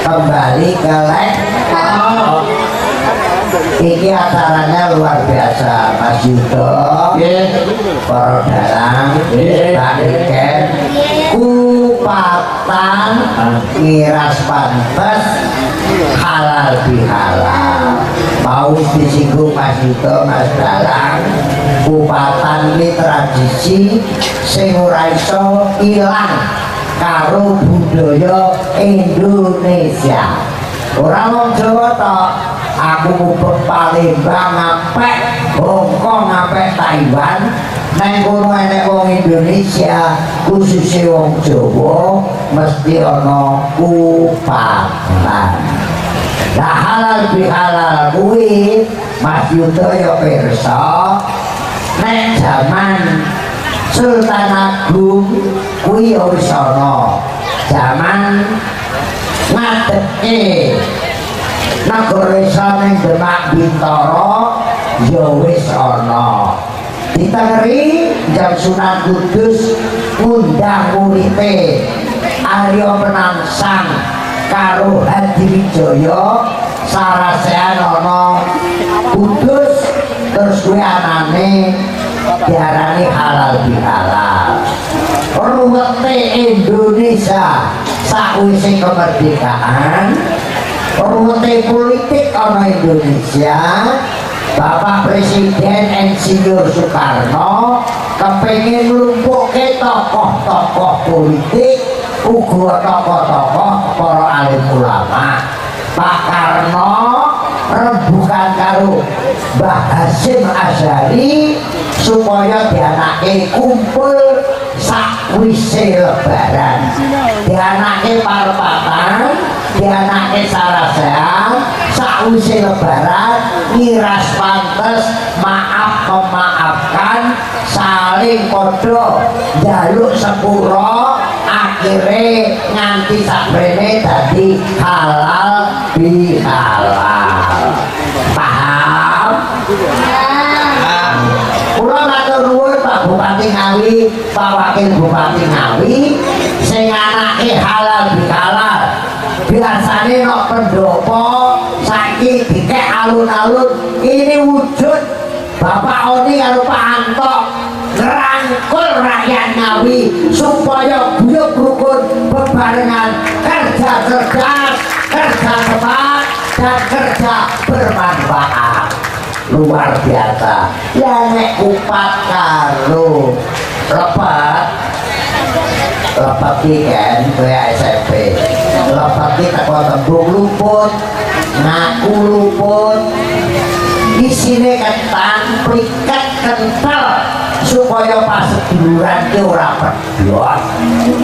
kembali ke iki acaranya luar biasa Mas Yudo para dalang tariken kupatan miras pantes halal bihalal mau disinggung Mas Yudo Mas Dalang kupatan ini tradisi sing ora iso ilang karo budaya Indonesia. Ora wong Jawa tok, aku mubeng Palembang ngampek Hongkong ngampek Taiwan neng kono enek wong Indonesia khususnya wong Jawa mesti ana kupatan. Lah halal bihalal kuwi Mas Yudo ya pirsa nek zaman Sultan Agung kuwi ya wis ana zaman ngadeke Nagara Islam ning Demak Bintoro ya wis ana ditengeri jam Sunan Kudus ngundang murid Arya Penangsang karo Hadiwijaya sarasean ana Kudus terus kuwi anane diarani halal bihalal. Ruwete Indonesia sakwise kemerdekaan, ruwete politik ana Indonesia. Bapak Presiden Insinyur Soekarno kepengin nglumpuhke tokoh-tokoh politik uga tokoh-tokoh para alim ulama. Pak Karno rembukan karo Mbah Hasyim Asy'ari supaya dianake kumpul sakwise lebaran, dianake parpatan, dianake sarasean sakwise lebaran miras pantes maaf memaafkan saling padha njaluk sepura akhire nganti sabrene dadi halal bihalal. Paham? Kula matur nuwun Pak Bupati Ngawi, Pak Wakil Bupati Ngawi sing anake halal bihalal. Biasane nek pendopo saiki dikek alun-alun ini wujud Bapak Oni karo Pak Anto ngerangkul rakyat Ngawi supaya guyub rukun bebarengan kerja cerdas, kerja tepat dan kerja bermanfaat. Luar biasa ya nek kupat karo lepat kan kayak SMP lepat kita kok tembung luput ngaku luput isine ketan pliket kental supaya pas seduluran ki ora pedhot.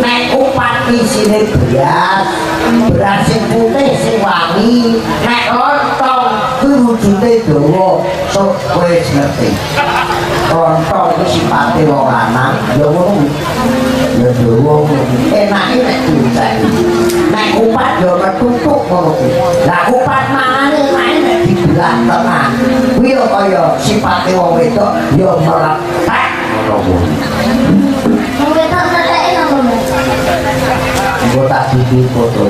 Nek kupat isine beras sing putih sing wangi, nek lontong kuwi wujute dawa. Sok kowe ngerti. Lontong itu sipate wong lanang, ya ngono. Ya dawa enake nek dicari. Nek kupat ya ketutuk ngono kuwi. Lah kupat mangane nek dibelah tengah. Kuwi ya kaya sipate wong wedok ya meletek ngono kuwi. Wong wedok teteke napa, Mas? Gua tak di foto.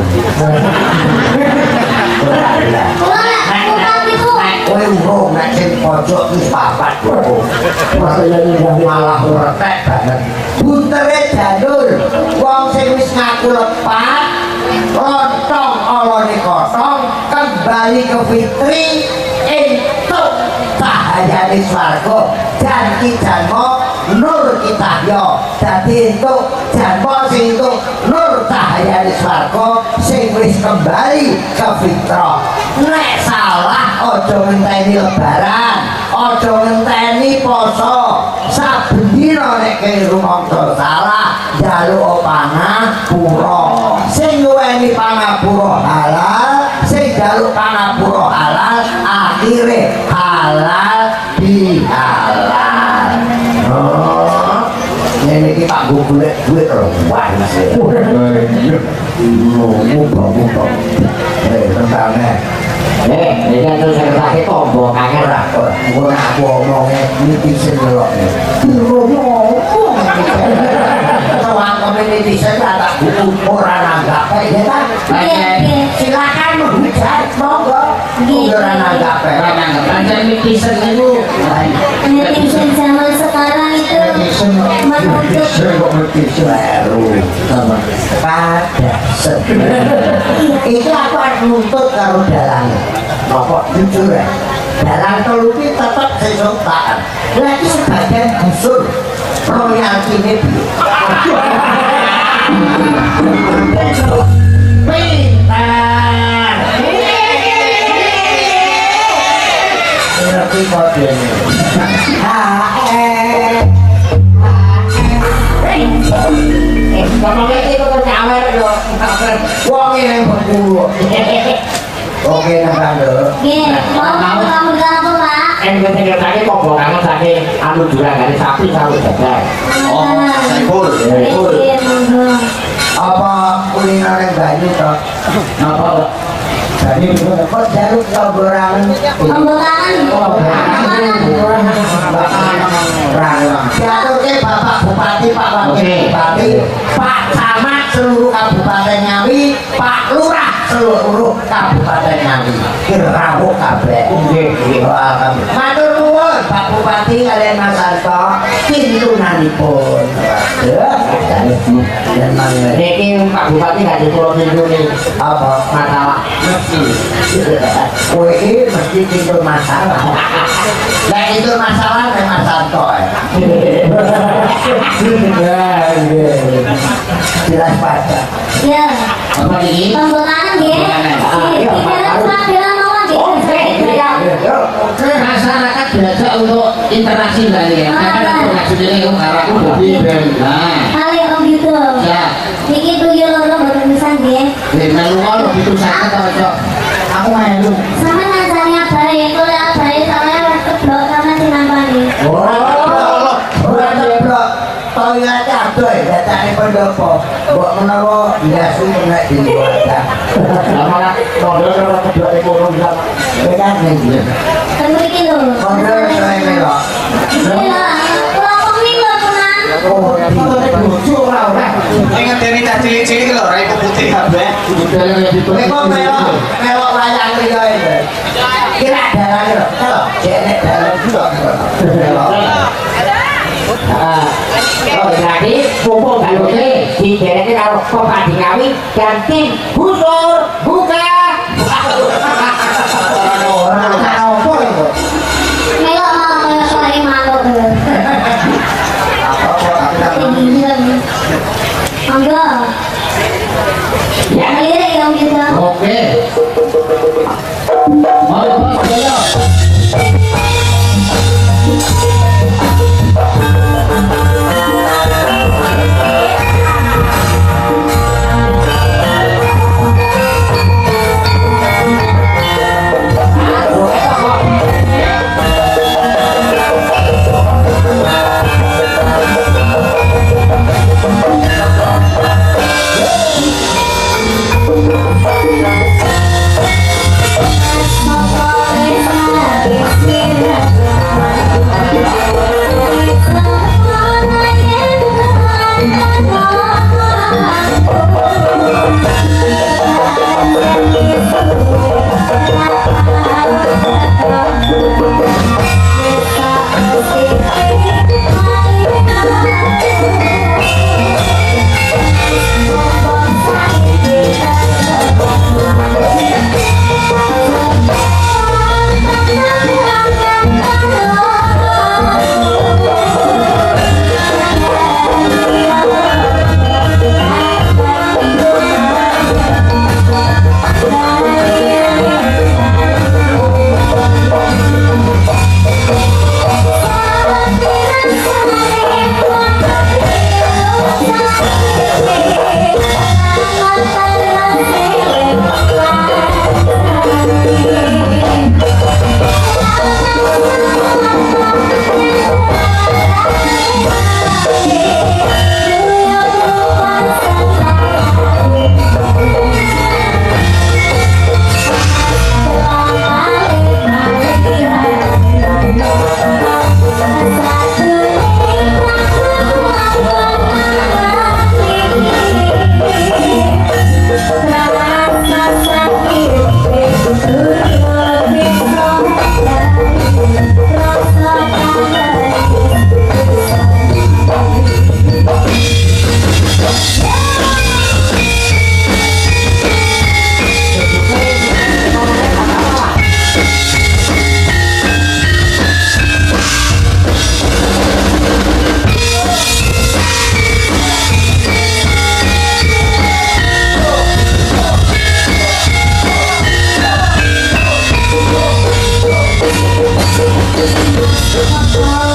Kowe urung nek sing pojok wis papat kok. Malah retek banget. Buntere jalur wong sing wis ngaku lepat lontong olone kosong kembali ke fitri entuk cahayane swarga janji janmo nur kita yo dadi entuk janmo sing entuk nur cahayane swarga sing wis kembali ke fitrah. Nek salah aja ngenteni lebaran, aja ngenteni poso. Saben dina nek rumangsa salah njaluk pangapura. Sing nduweni pangapura halal, sing njaluk pangapura halal, akhire halal bihalal. Oh, ini kita golek duit wah Mas. Mumpung. Tentangnya. Ini kan terus saya pakai tombol kangen lah. Gue aku ngomongnya netizen loh. Ngomong. Soal komen netizen ada buku orang nanggap ya kan? Silakan menghujat monggo. Orang nanggap Baca netizen itu. Netizen zaman sekarang itu menuntut baru pada itu aku harus nuntut karo dalang pokok jujur ya dalang telupi tetap sesok taat lagi sebagian busur royalti ini pintar ngerti kode ini ngomongnya itu nyawer loh wong yang berbulu oke nambah loh mau kamu apa, Pak? Gue tinggal tadi kok kamu tadi anu juga dari sapi selalu jaga. Saiful apa kuliner yang banyu toh apa banyu kok jaluk keberangan jatuh ke Bapak Bupati, Pak Wakil Bupati, Pak Camat seluruh Kabupaten Ngawi, Pak Lurah seluruh Kabupaten Ngawi. Kirawuk kabeh. Matur nuwun Pak Bupati kalian Mas Sarto, pintunanipun. Niki Pak Bupati nggak dipulung nih Apa masalah mesti? Kowe iki mesti pintu masalah. Lah itu masalah nek Mas Sarto. Jelas pada. Ya. apa ini? Pembukaan nggih. Bilang mau Oke, masyarakat belajar untuk interaksi kali ya. Karena aku sendiri aku lebih Halo Om gitu. Ya. Niki tuyul loro boten pisan nggih. Melu ngono gitu sakit to, Cok. Aku melu. Sama ngancani abare, kula abare sampe keblok sama dinampani. Toilet adoh datane pendopo. Mbok menawa biasu nek di wadah. Lama modal karo kedua ekono bisa. Kowe kan iki. Kan mriki lho. Modal rene kok. Iya, kula pemil lho tenan. Oh, lucu ora. Ingat dari cilik-cilik lho, rai putih kabeh. Kowe kok melok wayang liya iki. Kira dalan lho. Kalau jenek dalan kok. Oh, jadi pupuk galune didereke karo Pepadi Ngawi ganti busur buka. Melok mau kaya sore manuk lho. Monggo. Ya lirik ya gitu. Oke. Mau bos, ayo. Oh